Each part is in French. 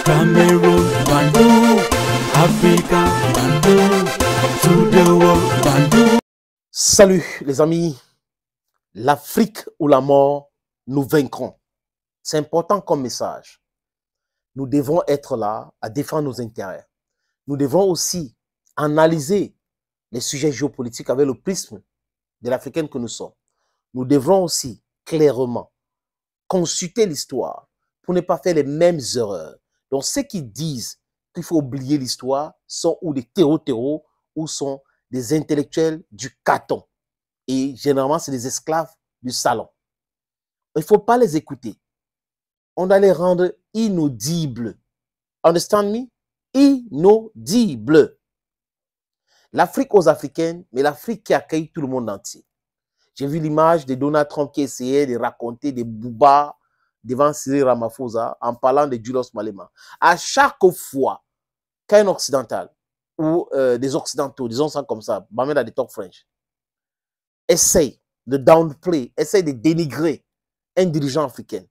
Cameroon, Bandung, Africa, Bandung, to the world, Bandung. Salut les amis, l'Afrique ou la mort, nous vaincrons. C'est important comme message. Nous devons être là à défendre nos intérêts. Nous devons aussi analyser les sujets géopolitiques avec le prisme de l'Africaine que nous sommes. Nous devrons aussi clairement consulter l'histoire pour ne pas faire les mêmes erreurs. Donc ceux qui disent qu'il faut oublier l'histoire sont ou des terreaux ou sont des intellectuels du caton. Et généralement, c'est des esclaves du salon. Il ne faut pas les écouter. On doit les rendre inaudibles. Understand me? Inaudibles. L'Afrique aux Africaines, mais l'Afrique qui accueille tout le monde entier. J'ai vu l'image de Donald Trump qui essayait de raconter des boubas devant Cyril Ramaphosa en parlant de Julius Malema. À chaque fois qu'un occidental ou des occidentaux, disons ça comme ça, Mohamed a des talk French, essaye de downplay, essaye de dénigrer un dirigeant africain,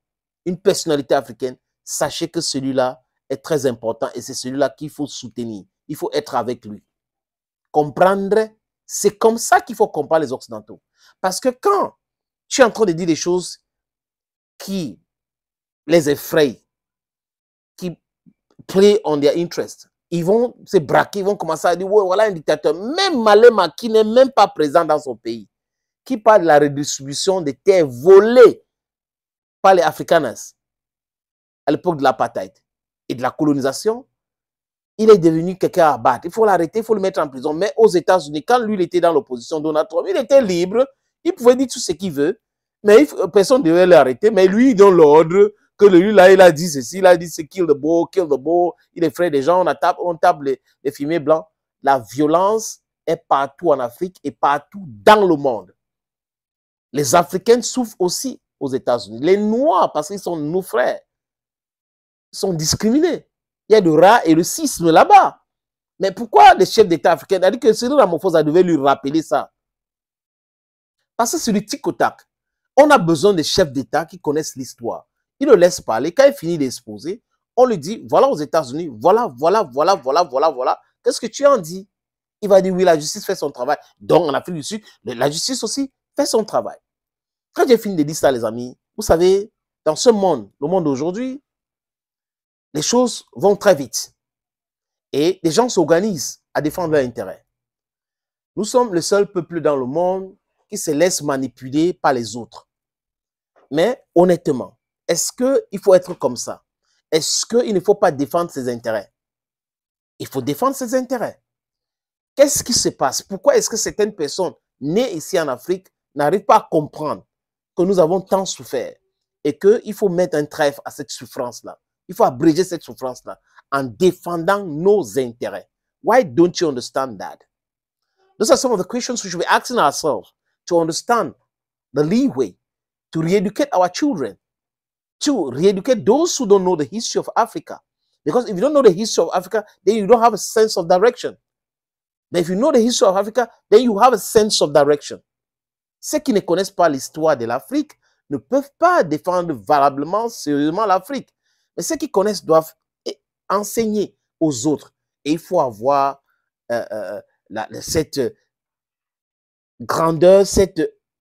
une personnalité africaine, sachez que celui-là est très important et c'est celui-là qu'il faut soutenir. Il faut être avec lui. Comprendre, c'est comme ça qu'il faut comprendre les occidentaux. Parce que quand tu es en train de dire des choses qui les effrayent, qui play on their interest, ils vont se braquer, ils vont commencer à dire, ouais, voilà un dictateur. Même Malema, qui n'est même pas présent dans son pays, qui parle de la redistribution des terres volées par les Afrikaners à l'époque de l'apartheid et de la colonisation, il est devenu quelqu'un à battre. Il faut l'arrêter, il faut le mettre en prison. Mais aux États-Unis, quand lui, il était dans l'opposition, Donald Trump, il était libre, il pouvait dire tout ce qu'il veut, mais personne ne devait l'arrêter. Mais lui, il donne l'ordre que lui, là, il a dit ceci, il a dit c'est kill the bull, il effraie des gens, on tape les fumiers blancs. La violence est partout en Afrique et partout dans le monde. Les Africains souffrent aussi aux États-Unis. Les Noirs, parce qu'ils sont nos frères, sont discriminés. Il y a le rat et le cisme là-bas. Mais pourquoi les chefs d'État africains, c'est-à-dire que Cyril Ramaphosa devait lui rappeler ça? Parce que c'est du tic au tac. On a besoin de chefs d'État qui connaissent l'histoire. Il le laisse parler. Quand il finit d'exposer, on lui dit, voilà aux États-Unis, voilà. Qu'est-ce que tu en dis? Il va dire, oui, la justice fait son travail. Donc, en Afrique du Sud, la justice aussi fait son travail. Quand j'ai fini de dire ça, les amis, vous savez, dans ce monde, le monde d'aujourd'hui, les choses vont très vite. Et les gens s'organisent à défendre leurs intérêts. Nous sommes le seul peuple dans le monde qui se laisse manipuler par les autres. Mais honnêtement, est-ce qu'il faut être comme ça? Est-ce qu'il ne faut pas défendre ses intérêts? Il faut défendre ses intérêts. Qu'est-ce qui se passe? Pourquoi est-ce que certaines personnes nées ici en Afrique n'arrivent pas à comprendre que nous avons tant souffert et qu'il faut mettre un trèfle à cette souffrance-là? Il faut abréger cette souffrance-là en défendant nos intérêts. Why don't you understand that? Those are some of the questions we should be asking ourselves to understand the leeway, to re-educate our children, to re-educate those who don't know the history of Africa. Because if you don't know the history of Africa, then you don't have a sense of direction. But if you know the history of Africa, then you have a sense of direction. Ceux qui ne connaissent pas l'histoire de l'Afrique ne peuvent pas défendre valablement, sérieusement l'Afrique. Mais ceux qui connaissent doivent enseigner aux autres. Et il faut avoir cette grandeur,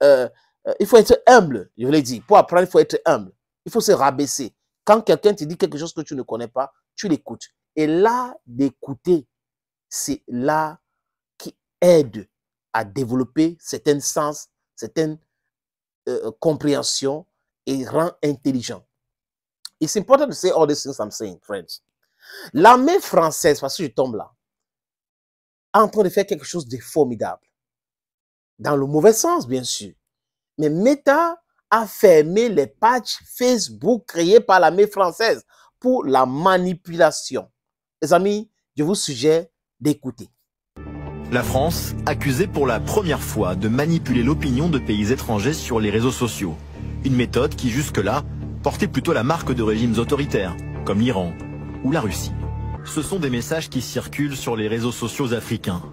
il faut être humble, je vous l'ai dit. Pour apprendre, il faut être humble. Il faut se rabaisser. Quand quelqu'un te dit quelque chose que tu ne connais pas, tu l'écoutes. Et là, d'écouter, c'est là qui aide à développer certains sens, certaines compréhensions et rend intelligent. It's important to say all these things I'm saying, friends. L'armée française, parce que je tombe là, est en train de faire quelque chose de formidable. Dans le mauvais sens, bien sûr. Mais Meta a fermé les pages Facebook créées par l'armée française pour la manipulation. Les amis, je vous suggère d'écouter. La France, accusée pour la première fois de manipuler l'opinion de pays étrangers sur les réseaux sociaux. Une méthode qui, jusque-là, portait plutôt la marque de régimes autoritaires, comme l'Iran ou la Russie. Ce sont des messages qui circulent sur les réseaux sociaux africains.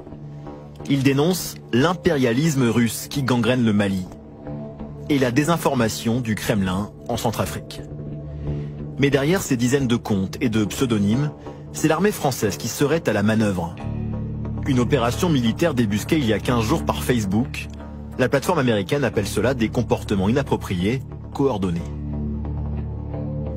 Ils dénoncent l'impérialisme russe qui gangrène le Mali et la désinformation du Kremlin en Centrafrique. Mais derrière ces dizaines de comptes et de pseudonymes, c'est l'armée française qui serait à la manœuvre. Une opération militaire débusquée il y a 15 jours par Facebook. La plateforme américaine appelle cela des comportements inappropriés, coordonnés.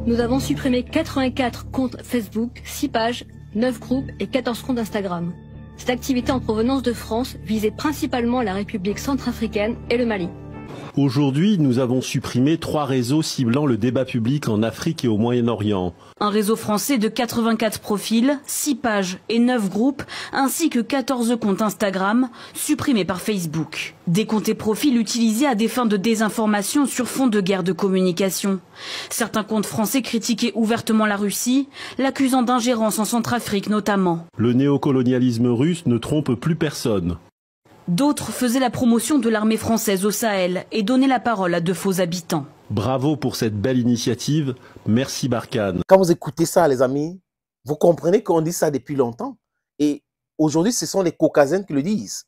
Nous avons supprimé 84 comptes Facebook, 6 pages, 9 groupes et 14 comptes Instagram. Cette activité en provenance de France visait principalement la République centrafricaine et le Mali. Aujourd'hui, nous avons supprimé 3 réseaux ciblant le débat public en Afrique et au Moyen-Orient. Un réseau français de 84 profils, 6 pages et 9 groupes, ainsi que 14 comptes Instagram, supprimés par Facebook. Des comptes et profils utilisés à des fins de désinformation sur fond de guerre de communication. Certains comptes français critiquaient ouvertement la Russie, l'accusant d'ingérence en Centrafrique notamment. Le néocolonialisme russe ne trompe plus personne. D'autres faisaient la promotion de l'armée française au Sahel et donnaient la parole à de faux habitants. Bravo pour cette belle initiative. Merci Barkhane. Quand vous écoutez ça, les amis, vous comprenez qu'on dit ça depuis longtemps. Et aujourd'hui, ce sont les Caucasiens qui le disent.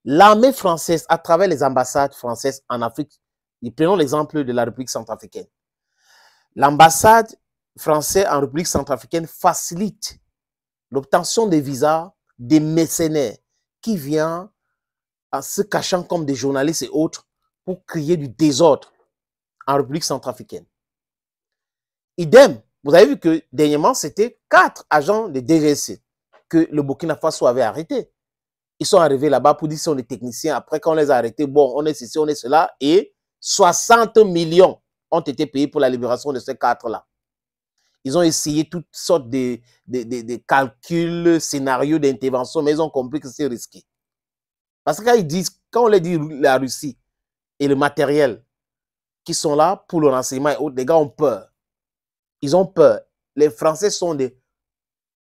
L'armée française, à travers les ambassades françaises en Afrique, et prenons l'exemple de la République centrafricaine. L'ambassade française en République centrafricaine facilite l'obtention des visas des mercenaires qui viennent en se cachant comme des journalistes et autres pour créer du désordre en République centrafricaine. Idem, vous avez vu que dernièrement, c'était 4 agents de DGC que le Burkina Faso avait arrêtés. Ils sont arrivés là-bas pour dire qu'ils sont des techniciens. Après, quand on les a arrêtés, bon, on est ceci, on est cela. Et 60 millions ont été payés pour la libération de ces 4-là. Ils ont essayé toutes sortes de calculs, scénarios d'intervention, mais ils ont compris que c'est risqué. Parce que quand on les dit la Russie et le matériel qui sont là pour le renseignement et autres, les gars ont peur. Ils ont peur. Les Français sont des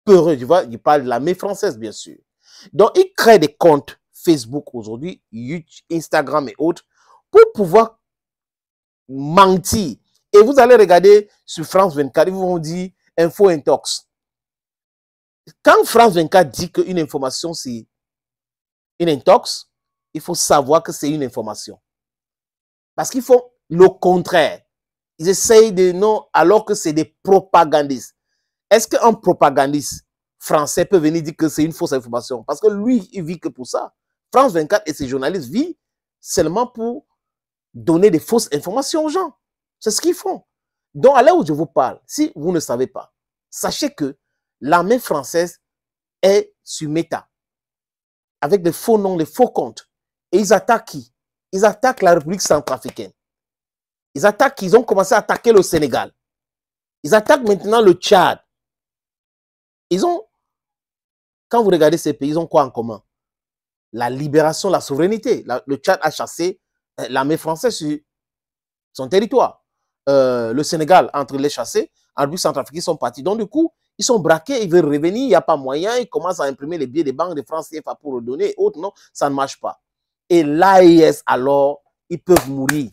peureux. Tu vois, ils parlent de l'armée française, bien sûr. Donc, ils créent des comptes Facebook aujourd'hui, YouTube, Instagram et autres, pour pouvoir mentir. Et vous allez regarder sur France 24, ils vont dire info intox. Quand France 24 dit qu'une information c'est une intox, il faut savoir que c'est une information. Parce qu'ils font le contraire. Ils essayent de non, alors que c'est des propagandistes. Est-ce qu'un propagandiste français peut venir dire que c'est une fausse information? Parce que lui, il vit que pour ça. France 24 et ses journalistes vivent seulement pour donner des fausses informations aux gens. C'est ce qu'ils font. Donc, à l'heure où je vous parle, si vous ne savez pas, sachez que l'armée française est sur Meta, avec des faux noms, des faux comptes. Et ils attaquent qui? Ils attaquent la République centrafricaine. Ils ont commencé à attaquer le Sénégal. Ils attaquent maintenant le Tchad. Quand vous regardez ces pays, ils ont quoi en commun? La libération, la souveraineté. Le Tchad a chassé l'armée française sur son territoire. Le Sénégal, entre les chassés, en République centrafricaine, ils sont partis. Donc, du coup, ils sont braqués, ils veulent revenir, il n'y a pas moyen, ils commencent à imprimer les billets des banques de France CFA pour le donner, et autres, non, ça ne marche pas. Et l'AIS, alors, ils peuvent mourir.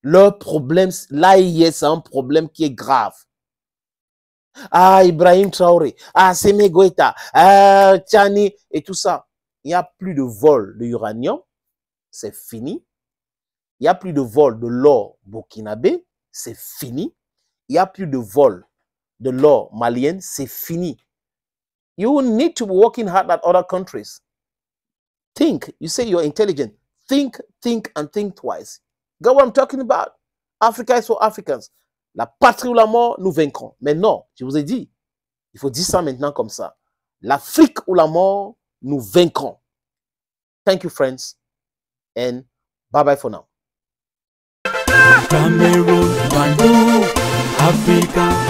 Leur problème, l'AIS, c'est un problème qui est grave. Ah, Ibrahim Traoré, ah, Sémé Goïta, ah, Tchani, et tout ça. Il n'y a plus de vol de uranium, c'est fini. Il n'y a plus de vol de l'or burkinabé, c'est fini. Il n'y a plus de vol de l'or malien, c'est fini. You need to be working hard at other countries. Think, you say you're intelligent. Think, and think twice. Got what I'm talking about? Africa is for Africans. La patrie ou la mort, nous vaincrons. Mais non, je vous ai dit, il faut dire ça maintenant comme ça. L'Afrique ou la mort, nous vaincrons. Thank you, friends, and bye-bye for now. Cameroon, Bandung, Africa.